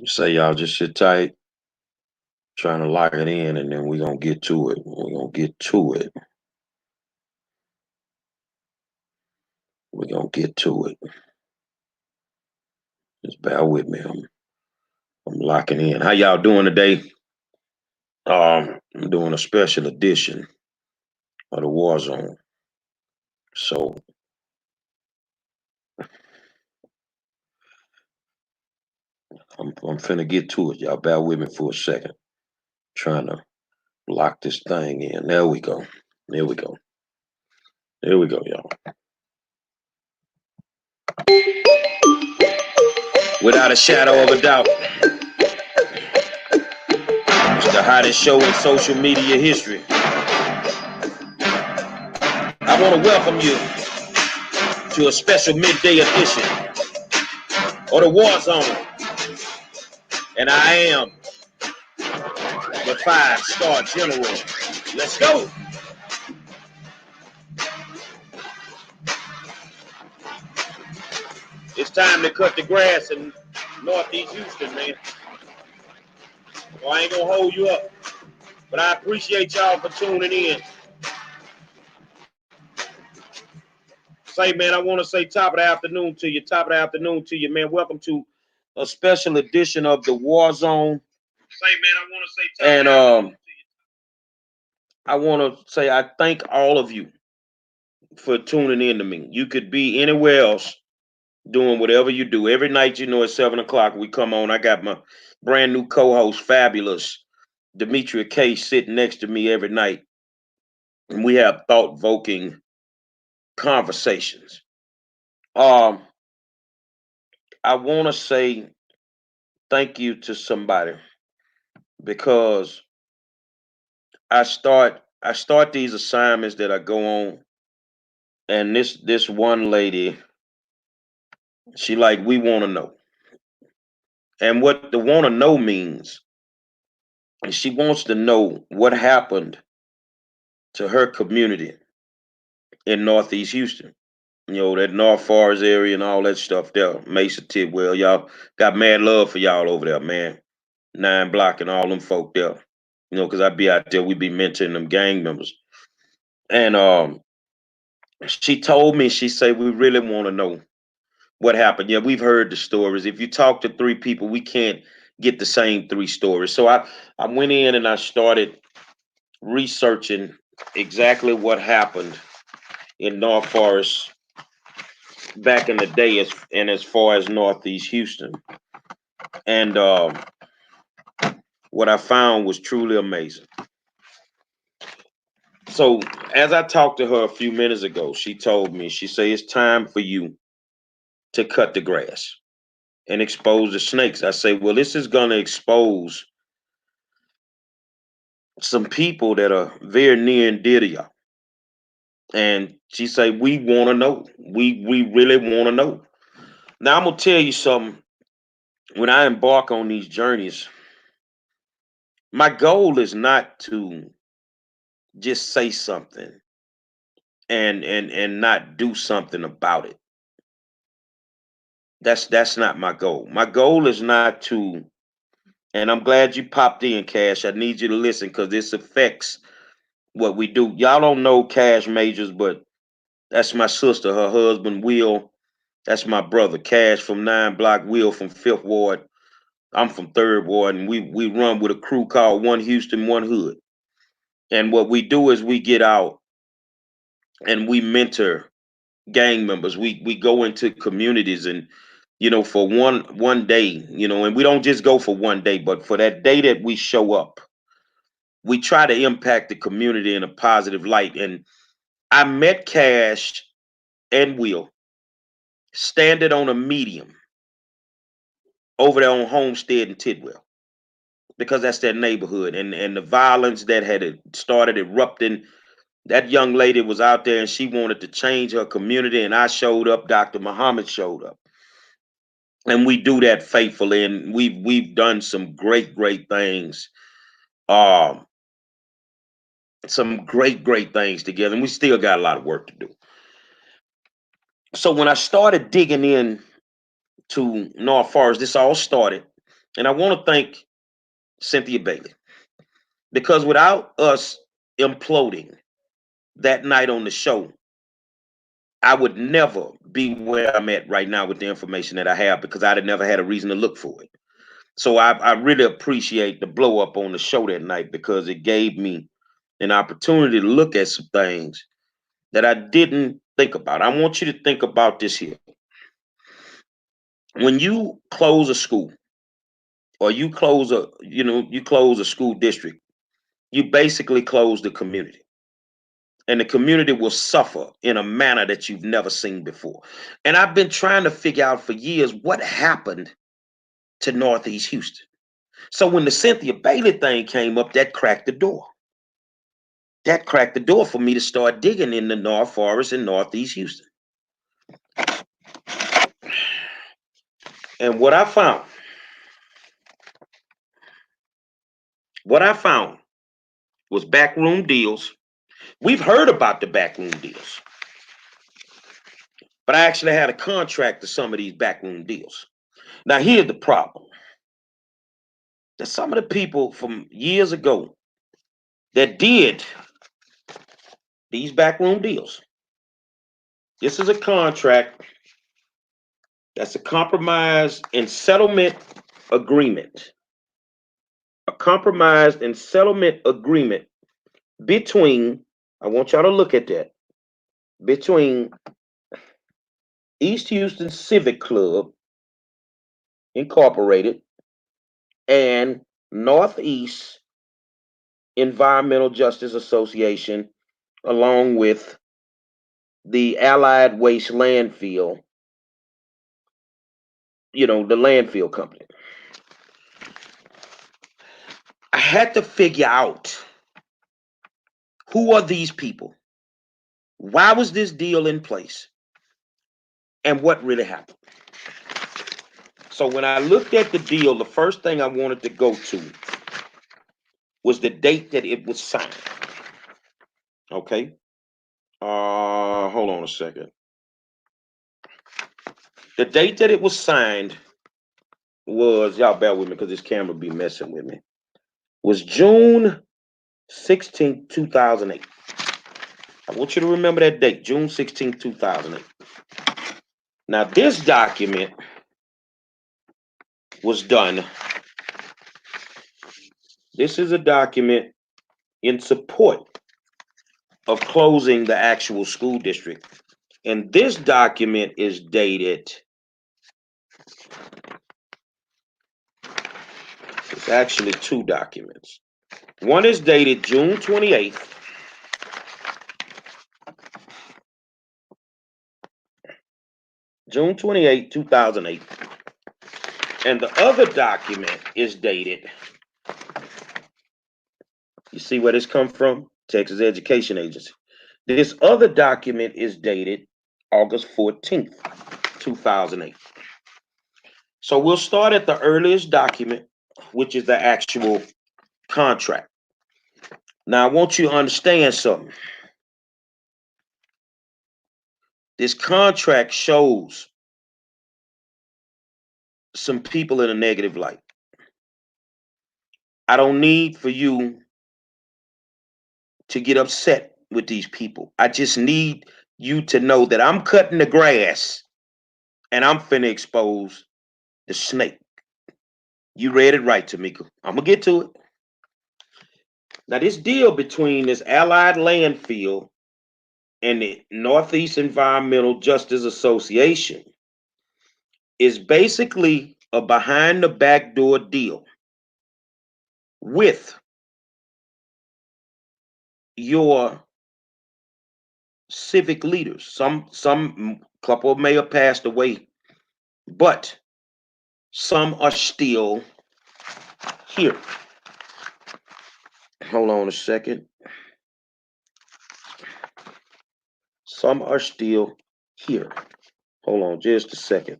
Say y'all just sit tight, trying to lock it in, and then we're gonna get to it. We're gonna get to it. We're gonna get to it. Just bear with me. I'm locking in. How y'all doing today? I'm doing a special edition of the War Zone. So I'm finna get to it. Y'all bear with me for a second. Trying to lock this thing in. There we go. There we go. There we go, y'all. Without a shadow of a doubt, it's the hottest show in social media history. I want to welcome you to a special midday edition of the War Zone. And I am the 5-star general. Let's go. It's time to cut the grass in Northeast Houston, man. Well, I ain't gonna hold you up, but I appreciate y'all for tuning in. Say, man, I want to say top of the afternoon to you. Top of the afternoon to you, man. Welcome to a special edition of the War Zone. Say, man, I want to say top of the afternoon to you. I want to say I thank all of you for tuning in to me. You could be anywhere else doing whatever you do. Every night, at 7 o'clock, we come on. I got my brand new co-host, fabulous Demetria K, sitting next to me every night. And we have thought-voking conversations. I want to say thank you to somebody because I start these assignments that I go on, and this one lady, she like, we want to know. And what the want to know means, and she wants to know what happened to her community in Northeast Houston. That North Forest area and all that stuff there, Mesa, Tidwell. Y'all got mad love for y'all over there, man. 9 Block and all them folk there. Because I be out there, we be mentoring them gang members. And she told me, she said, we really want to know what happened. Yeah, we've heard the stories. If you talk to 3 people, we can't get the same 3 stories. So I went in and I started researching exactly what happened in North Forest back in the day, as far as Northeast Houston. And what I found was truly amazing. So as I talked to her a few minutes ago, she told me, she said, it's time for you to cut the grass and expose the snakes. I say, well, this is going to expose some people that are very near and dear to y'all. And she said, we want to know. We really want to know. Now I'm gonna tell you something. When I embark on these journeys, my goal is not to just say something and not do something about it. That's not my goal. My goal is not to, and I'm glad you popped in, Cash. I need you to listen because this affects what we do. Y'all don't know Cash Majors, but that's my sister, her husband Will. That's my brother, Cash from 9 Block, Will from 5th Ward. I'm from 3rd Ward, and we run with a crew called One Houston, One Hood. And what we do is we get out and we mentor gang members. We go into communities and for one day, and we don't just go for one day, but for that day that we show up, we try to impact the community in a positive light. And I met Cash and Will standing on a medium over there on Homestead and Tidwell because that's their neighborhood. And the violence that had started erupting, that young lady was out there and she wanted to change her community, and I showed up, Dr. Muhammad showed up. And we do that faithfully, and we've done some great things. Um some great things together, and we still got a lot of work to do. So when I started digging in to North Forest, this all started And I want to thank Cynthia Bailey because without us imploding that night on the show, I would never be where I'm at right now with the information that I have because I'd have never had a reason to look for it. So I really appreciate the blow up on the show that night because it gave me an opportunity to look at some things that I didn't think about. I want you to think about this here. When you close a school or you close a school district, you basically close the community. And the community will suffer in a manner that you've never seen before. And I've been trying to figure out for years what happened to Northeast Houston. So when the Cynthia Bailey thing came up, that cracked the door. That cracked the door for me to start digging in the North Forest and Northeast Houston. And what I found was backroom deals. We've heard about the backroom deals, but I actually had a contract to some of these backroom deals. Now, here's the problem. That some of the people from years ago that did these backroom deals, this is a contract that's a compromise and settlement agreement. A compromise and settlement agreement between, I want y'all to look at that, between East Houston Civic Club Incorporated and Northeast Environmental Justice Association, along with the Allied Waste Landfill, the landfill company. I had to figure out who are these people? Why was this deal in place? And what really happened? So when I looked at the deal, the first thing I wanted to go to was the date that it was signed. Okay. Hold on a second. The date that it was signed was, y'all bear with me because this camera be messing with me, was June 16th, 2008. I want you to remember that date, June 16th, 2008. Now, this document was done. This is a document in support of closing the actual school district. And this document is dated, it's actually two documents. One is dated June 28th. June 28, 2008. And the other document is dated, you see where this come from? Texas Education Agency. This other document is dated August 14th, 2008. So we'll start at the earliest document, which is the actual contract. Now, I want you to understand something. This contract shows some people in a negative light. I don't need for you to get upset with these people. I just need you to know that I'm cutting the grass and I'm finna expose the snake. You read it right, Tamika. I'm gonna get to it. Now, this deal between this Allied Landfill and the Northeast Environmental Justice Association is basically a behind the back door deal with your civic leaders. Some couple may have passed away, but some are still here. Hold on a second. Some are still here. Hold on just a second.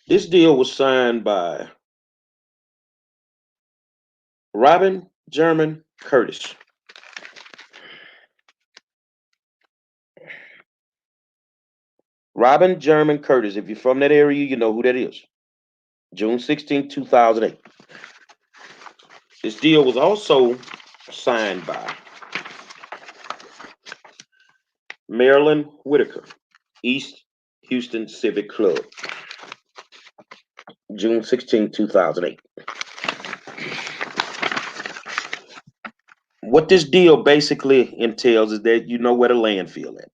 This deal was signed by Robin German Curtis. Robin German Curtis. If you're from that area, you know who that is. June 16, 2008. This deal was also signed by Marilyn Whitaker, East Houston Civic Club, June 16, 2008. What this deal basically entails is that you know where the landfill is.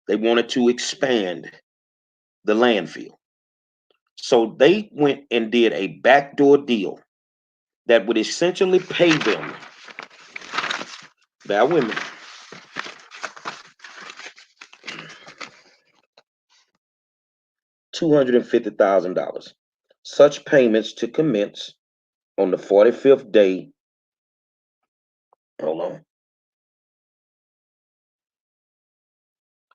They wanted to expand the landfill. So they went and did a backdoor deal that would essentially pay them, bear with me, $250,000. Such payments to commence on the 45th day. Hold on.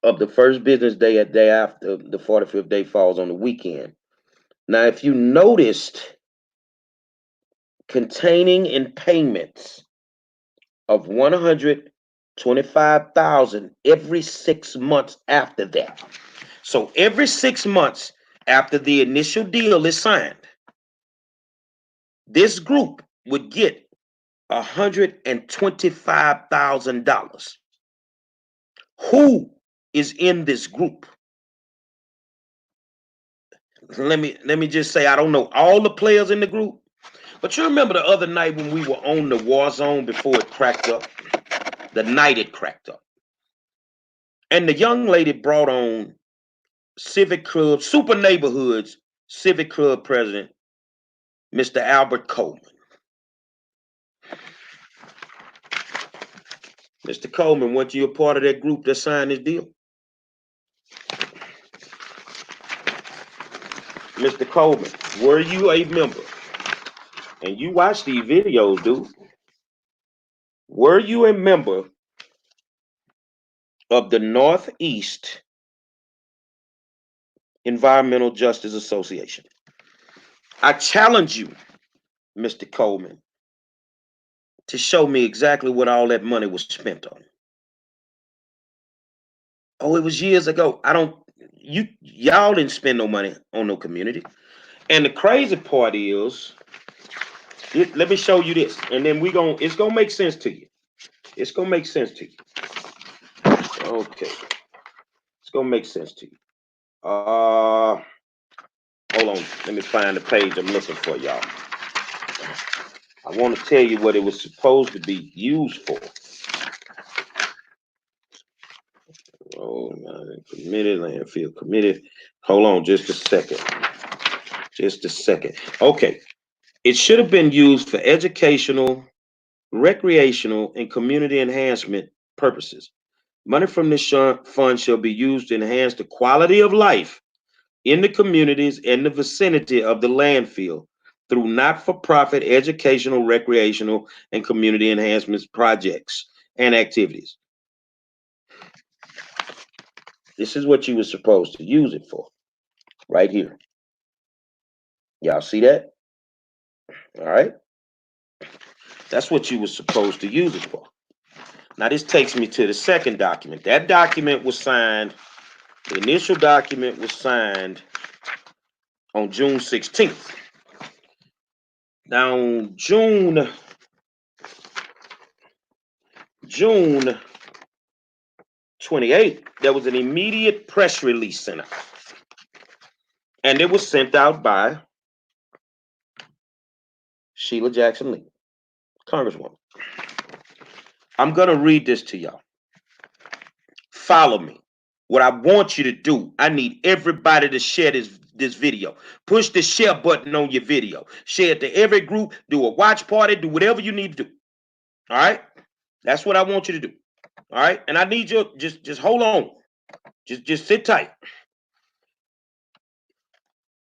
Of the first business day, a day after the 45th day falls on the weekend. Now, if you noticed, containing in payments of 125,000 every 6 months after that. So every 6 months after the initial deal is signed, this group would get $125,000. Who is in this group? Let me just say, I don't know all the players in the group, but you remember the other night when we were on the war zone before it cracked up? The night it cracked up. And the young lady brought on Civic Club, Super Neighborhoods Civic Club president, Mr. Albert Coleman. Mr. Coleman, weren't you a part of that group that signed this deal? Mr. Coleman, were you a member? And you watch these videos, dude. Were you a member of the Northeast Environmental Justice Association? I challenge you, Mr. Coleman, to show me exactly what all that money was spent on. Oh, it was years ago. Y'all didn't spend no money on no community. And the crazy part is, let me show you this, and then it's gonna make sense to you. It's gonna make sense to you. Okay. It's gonna make sense to you. Hold on. Let me find the page I'm looking for, y'all. I want to tell you what it was supposed to be used for. Oh, man. Committed, landfill committed. Hold on just a second. Just a second. Okay. It should have been used for educational, recreational, and community enhancement purposes. Money from this fund shall be used to enhance the quality of life in the communities in the vicinity of the landfill through not-for-profit educational, recreational, and community enhancement projects and activities. This is what you were supposed to use it for, right here. Y'all see that? All right. That's what you were supposed to use it for. Now, this takes me to the second document. That document was signed, the initial document was signed on June 16th. Now, on June 28th, there was an immediate press release sent out. And it was sent out by Sheila Jackson Lee, Congresswoman. I'm going to read this to y'all. Follow me. What I want you to do, I need everybody to share this video. Push the share button on your video. Share it to every group. Do a watch party. Do whatever you need to do. All right? That's what I want you to do. All right? And I need you just hold on. Just sit tight.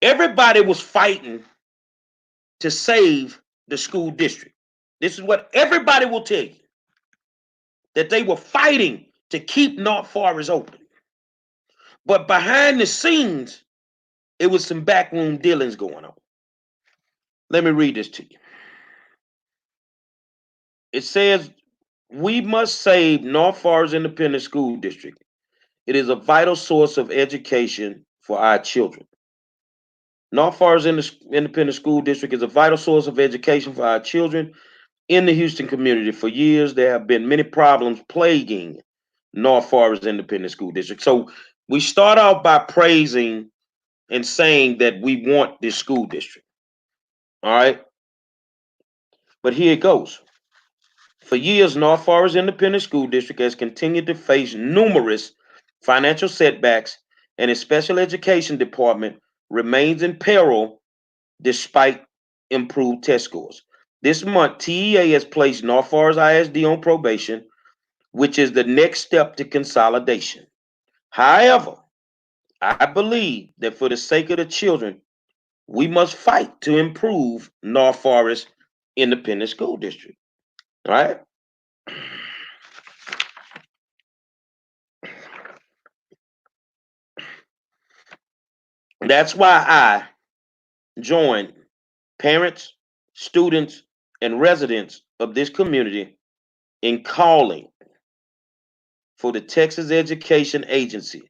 Everybody was fighting to save the school district. This is what everybody will tell you. That they were fighting to keep North Forest open. But behind the scenes, it was some backroom dealings going on. Let me read this to you. It says, we must save North Forest Independent School District. It is a vital source of education for our children. North Forest Independent School District is a vital source of education for our children in the Houston community. For years, there have been many problems plaguing North Forest Independent School District. So we start out by praising and saying that we want this school district. All right. But here it goes. For years, North Forest Independent School District has continued to face numerous financial setbacks, and its special education department remains in peril despite improved test scores. This month, TEA has placed North Forest ISD on probation, which is the next step to consolidation. However, I believe that for the sake of the children, we must fight to improve North Forest Independent School District. All right. That's why I joined parents, students, and residents of this community in calling for the Texas Education Agency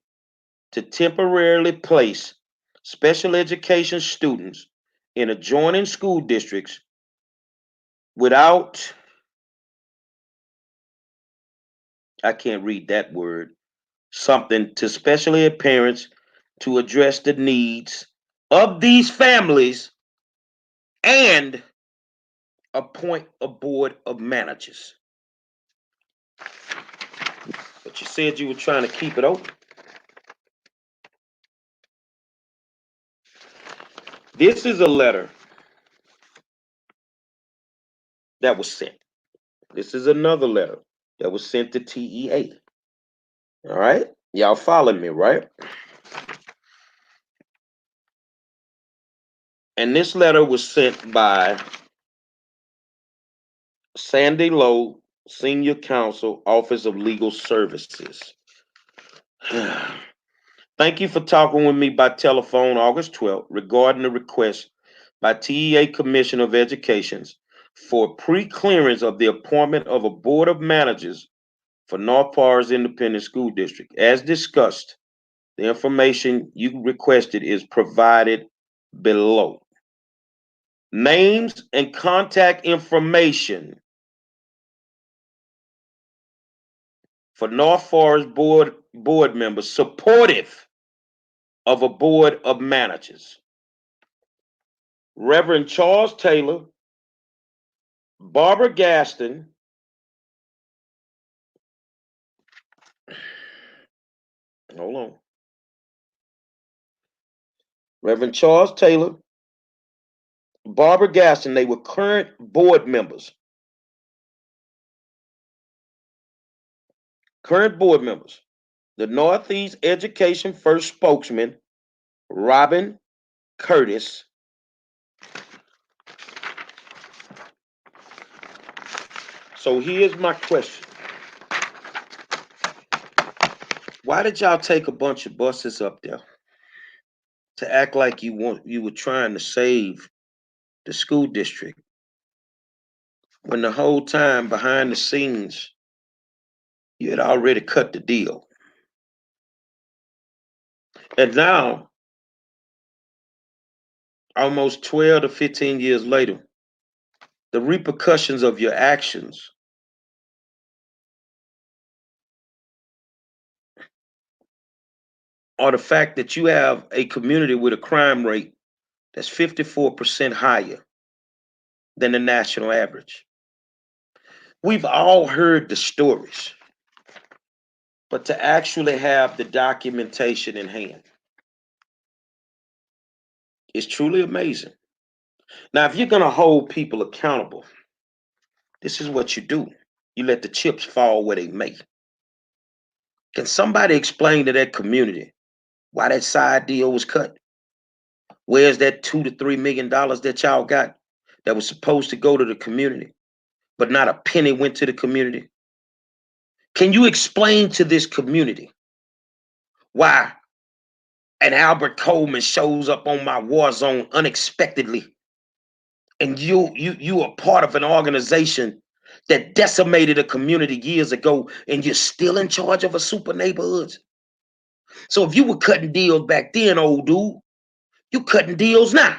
to temporarily place special education students in adjoining school districts without, I can't read that word, something to special ed parents to address the needs of these families and appoint a board of managers. But you said you were trying to keep it open. This is a letter that was sent. This is another letter that was sent to TEA. All right. Y'all follow me, right? And this letter was sent by Sandy Lowe, Senior Counsel, Office of Legal Services. Thank you for talking with me by telephone August 12th regarding the request by TEA Commissioner of Education for pre-clearance of the appointment of a board of managers for North Forest Independent School District. As discussed, the information you requested is provided below. Names and contact information for North Forest board members supportive of a board of managers. Reverend Charles Taylor, Barbara Gaston, hold on. Reverend Charles Taylor, Barbara Gaston, they were current board members. Current board members. The Northeast Education First spokesman, Robin Curtis. So here's my question. Why did y'all take a bunch of buses up there to act like you were trying to save the school district when the whole time behind the scenes you had already cut the deal? And now, almost 12 to 15 years later, the repercussions of your actions are the fact that you have a community with a crime rate that's 54% higher than the national average. We've all heard the stories, but to actually have the documentation in hand is truly amazing. Now, if you're going to hold people accountable, this is what you do. You let the chips fall where they may. Can somebody explain to that community why that side deal was cut? Where's that $2 to $3 million that y'all got that was supposed to go to the community, but not a penny went to the community? Can you explain to this community why an Albert Coleman shows up on my war zone unexpectedly, and you are part of an organization that decimated a community years ago, and you're still in charge of a super neighborhood? So if you were cutting deals back then, old dude, you cutting deals now.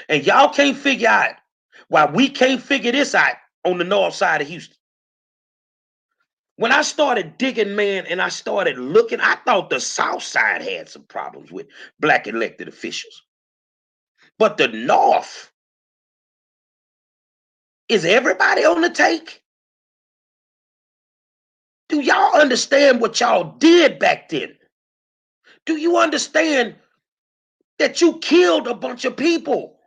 And y'all can't figure out why we can't figure this out on the north side of Houston. When I started digging, man, and I started looking, I thought the south side had some problems with black elected officials. But the north, is everybody on the take? Do y'all understand what y'all did back then? Do you understand that you killed a bunch of people?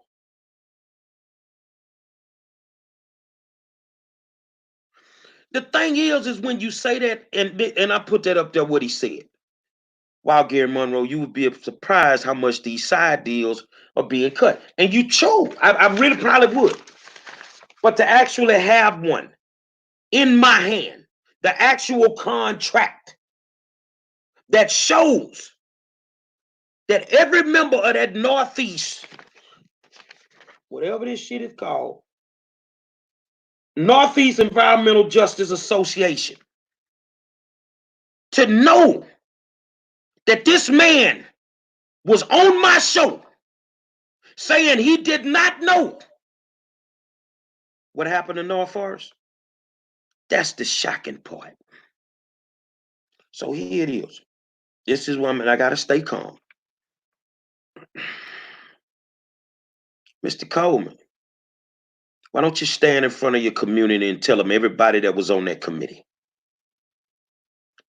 The thing is when you say that, and I put that up there, what he said. Wow, Gary Monroe, you would be surprised how much these side deals are being cut. And you chose. I really probably would. But to actually have one in my hand, the actual contract that shows that every member of that Northeast, whatever this shit is called, Northeast Environmental Justice Association, to know that this man was on my show saying he did not know what happened to North Forest. That's the shocking part. So here it is. This is one, I gotta stay calm. Mr. Coleman, why don't you stand in front of your community and tell them everybody that was on that committee?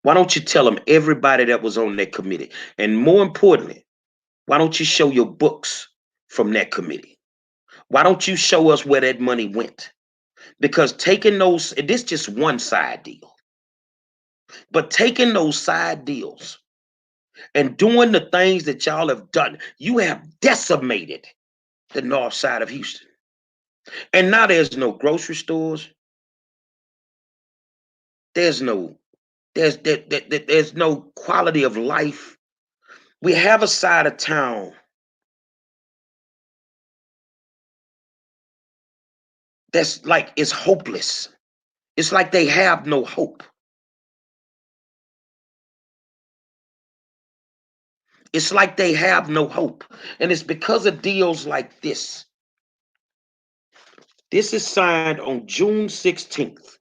Why don't you tell them everybody that was on that committee? And more importantly, why don't you show your books from that committee? Why don't you show us where that money went? Because taking those, this is just one side deal, but taking those side deals and doing the things that y'all have done, you have decimated the north side of Houston. And now there's no grocery stores. There's no quality of life. We have a side of town that's like it's hopeless. It's like they have no hope. It's like they have no hope. And it's because of deals like this. This is signed on June 16th.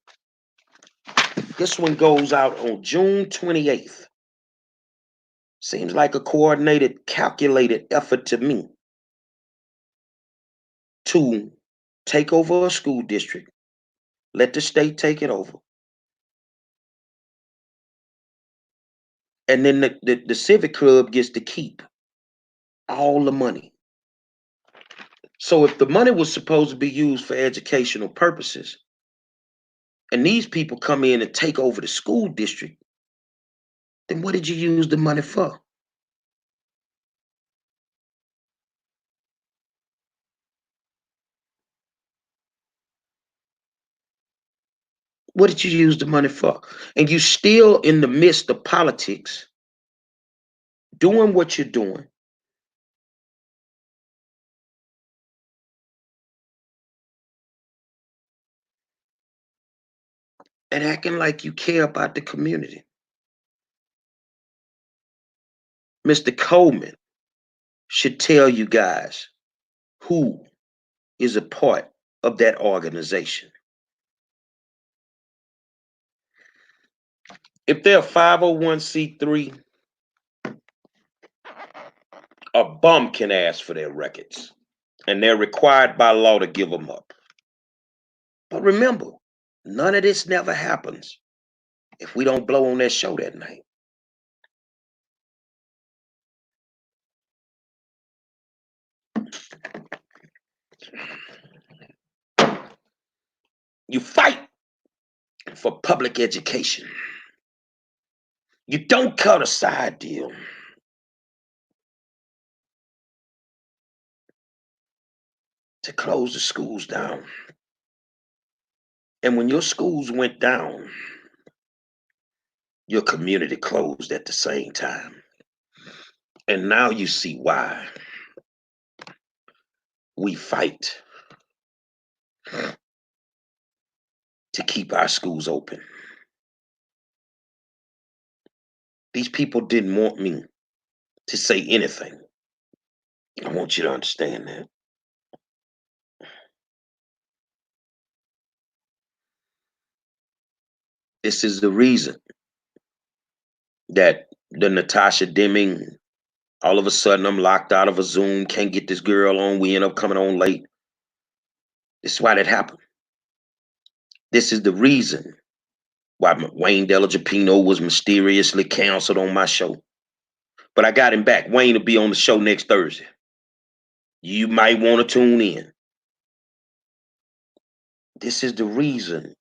This one goes out on June 28th. Seems like a coordinated, calculated effort to me to take over a school district, let the state take it over. And then the civic club gets to keep all the money. So if the money was supposed to be used for educational purposes, and these people come in and take over the school district, then what did you use the money for? What did you use the money for? And you still in the midst of politics, doing what you're doing. And acting like you care about the community. Mr. Coleman should tell you guys who is a part of that organization. If they're 501c3, a bum can ask for their records, and they're required by law to give them up. But remember, none of this never happens if we don't blow on that show that night. You fight for public education. You don't cut a side deal. To close the schools down. And when your schools went down, your community closed at the same time. And now you see why we fight to keep our schools open. These people didn't want me to say anything. I want you to understand that. This is the reason that the Natasha Deming, all of a sudden I'm locked out of a Zoom, can't get this girl on, we end up coming on late. This is why that happened. This is the reason why Wayne Delagapino was mysteriously canceled on my show. But I got him back. Wayne will be on the show next Thursday. You might want to tune in. This is the reason.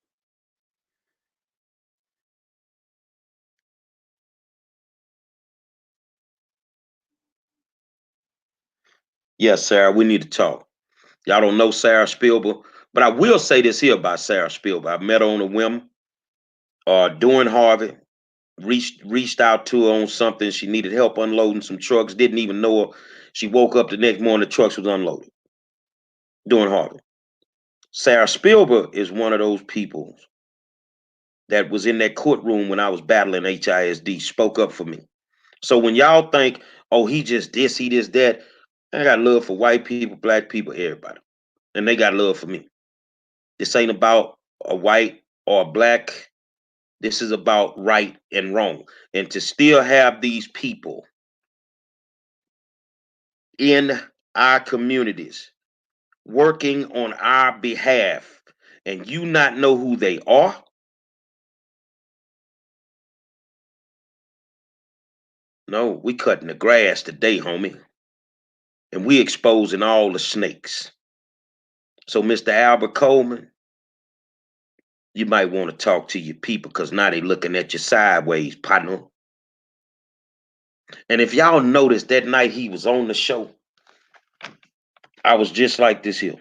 Yes, Sarah, we need to talk. Y'all don't know Sarah Spielberg, but I will say this here about Sarah Spielberg. I met her on a whim. Doing Harvey, reached out to her on something. She needed help unloading some trucks. Didn't even know her. She woke up the next morning, the trucks was unloaded. Doing Harvey. Sarah Spielberg is one of those people that was in that courtroom when I was battling HISD, spoke up for me. So when y'all think, oh, he just this, he this, that, I got love for white people, black people, everybody. And they got love for me. This ain't about a white or a black. This is about right and wrong. And to still have these people in our communities working on our behalf and you not know who they are, no, we cutting the grass today, homie. And we exposing all the snakes. So, Mr. Albert Coleman, you might want to talk to your people because now they looking at you sideways, partner. And if y'all noticed that night he was on the show, I was just like this here.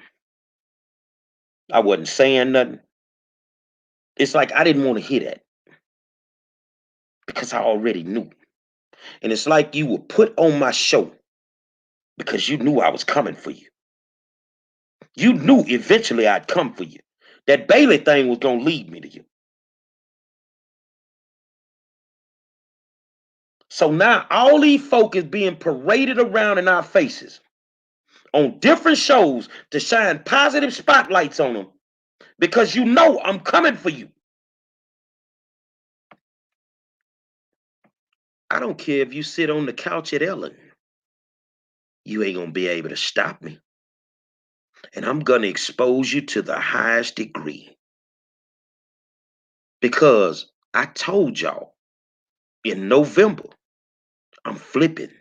I wasn't saying nothing. It's like I didn't want to hear that because I already knew. And it's like you were put on my show because you knew I was coming for you. You knew eventually I'd come for you. That Bailey thing was going to lead me to you. So now all these folk is being paraded around in our faces on different shows to shine positive spotlights on them because you know I'm coming for you. I don't care if you sit on the couch at Ellen. You ain't going to be able to stop me. And I'm going to expose you to the highest degree. Because I told y'all in November, I'm flipping.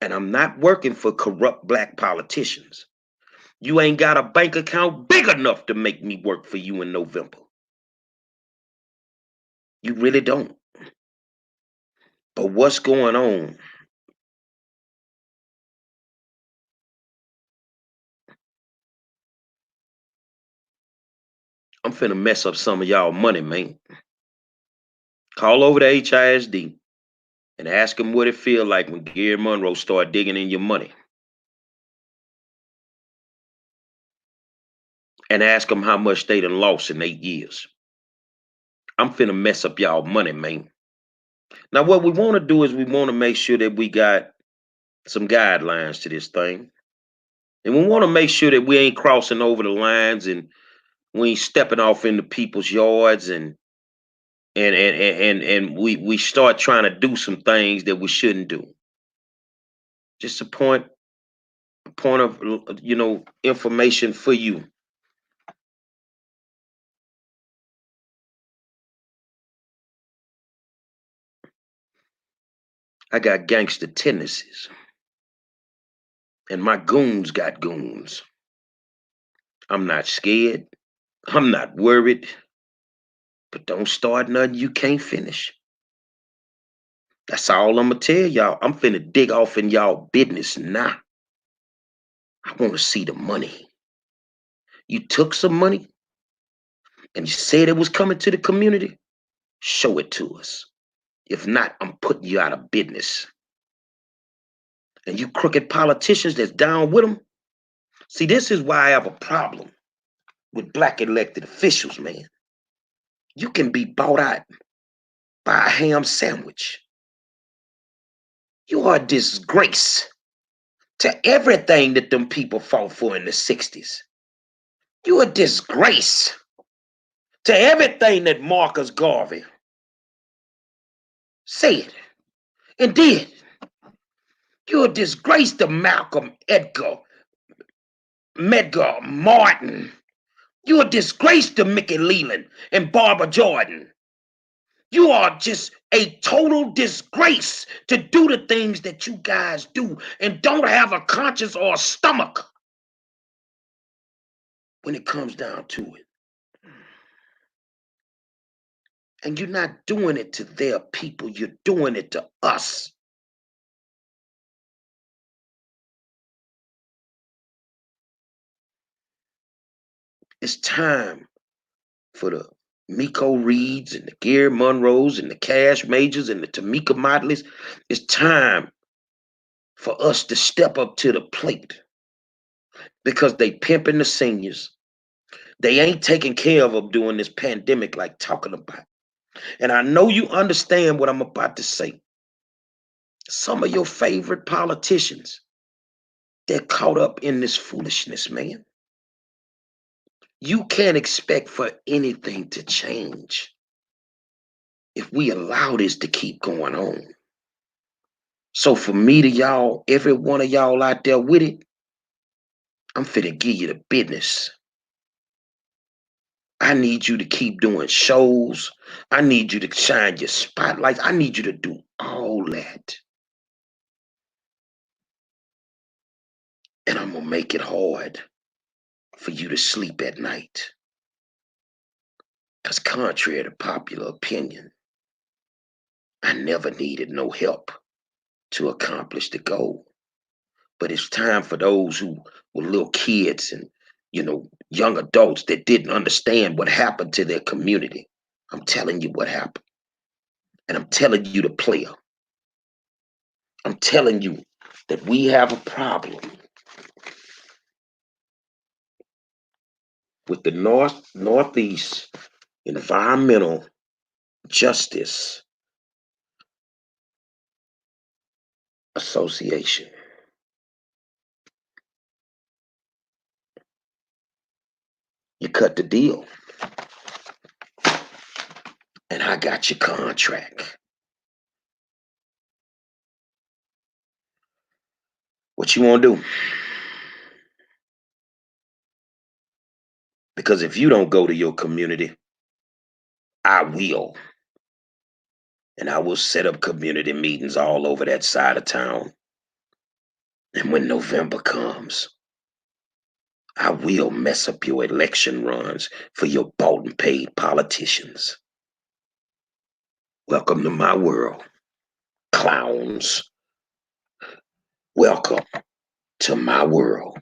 And I'm not working for corrupt black politicians. You ain't got a bank account big enough to make me work for you in November. You really don't. But what's going on? I'm finna mess up some of y'all money, man. Call over to HISD and ask them what it feel like when Gary Monroe start digging in your money. And ask them how much they done lost in 8 years. I'm finna mess up y'all money, man. Now, what we want to do is we want to make sure that we got some guidelines to this thing. And we want to make sure that we ain't crossing over the lines and we ain't stepping off into people's yards and we start trying to do some things that we shouldn't do. Just a point of information for you. I got gangster tendencies. And my goons got goons. I'm not scared. I'm not worried. But don't start nothing you can't finish. That's all I'm gonna tell y'all. I'm finna dig off in y'all business now. I want to see the money. You took some money and you said it was coming to the community. Show it to us. If not, I'm putting you out of business. And you crooked politicians that's down with them. See, this is why I have a problem with black elected officials, man. You can be bought out by a ham sandwich. You are a disgrace to everything that them people fought for in the 60s. You a disgrace to everything that Marcus Garvey said and did. You're a disgrace to Malcolm Medgar Martin. You're a disgrace to Mickey Leland and Barbara Jordan. You are just a total disgrace to do the things that you guys do and don't have a conscience or a stomach when it comes down to it. And you're not doing it to their people, you're doing it to us. It's time for the Miko Reeds and the Gary Monroes and the Cash Majors and the Tamika Motleys. It's time for us to step up to the plate because they pimping the seniors. They ain't taking care of them during this pandemic like talking about. And I know you understand what I'm about to say. Some of your favorite politicians, they're caught up in this foolishness, man. You can't expect for anything to change if we allow this to keep going on. So for me to y'all, every one of y'all out there with it, I'm finna give you the business. I need you to keep doing shows. I need you to shine your spotlights. I need you to do all that. And I'm gonna make it hard for you to sleep at night. Because contrary to popular opinion, I never needed no help to accomplish the goal. But it's time for those who were little kids and, young adults that didn't understand what happened to their community. I'm telling you what happened. And I'm telling you the player. I'm telling you that we have a problem with the Northeast Environmental Justice Association. You cut the deal. And I got your contract. What you want to do? Because if you don't go to your community, I will. And I will set up community meetings all over that side of town. And when November comes, I will mess up your election runs for your bought and paid politicians. Welcome to my world, clowns. Welcome to my world.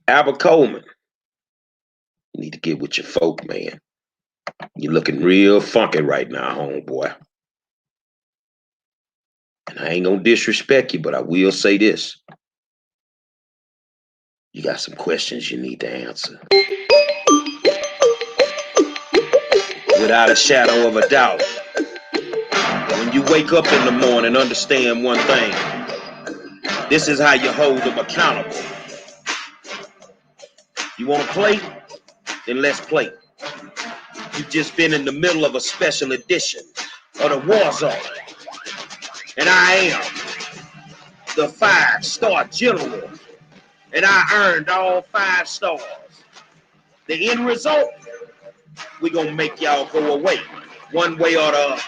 Albert Coleman, you need to get with your folk, man. You're looking real funky right now, homeboy. And I ain't gonna disrespect you, but I will say this. You got some questions you need to answer. Without a shadow of a doubt. When you wake up in the morning, understand one thing. This is how you hold them accountable. You want to play? Then let's play. You've just been in the middle of a special edition of the War Zone. And I am the 5-star general. And I earned all 5 stars. The end result, we're going to make y'all go away one way or the other.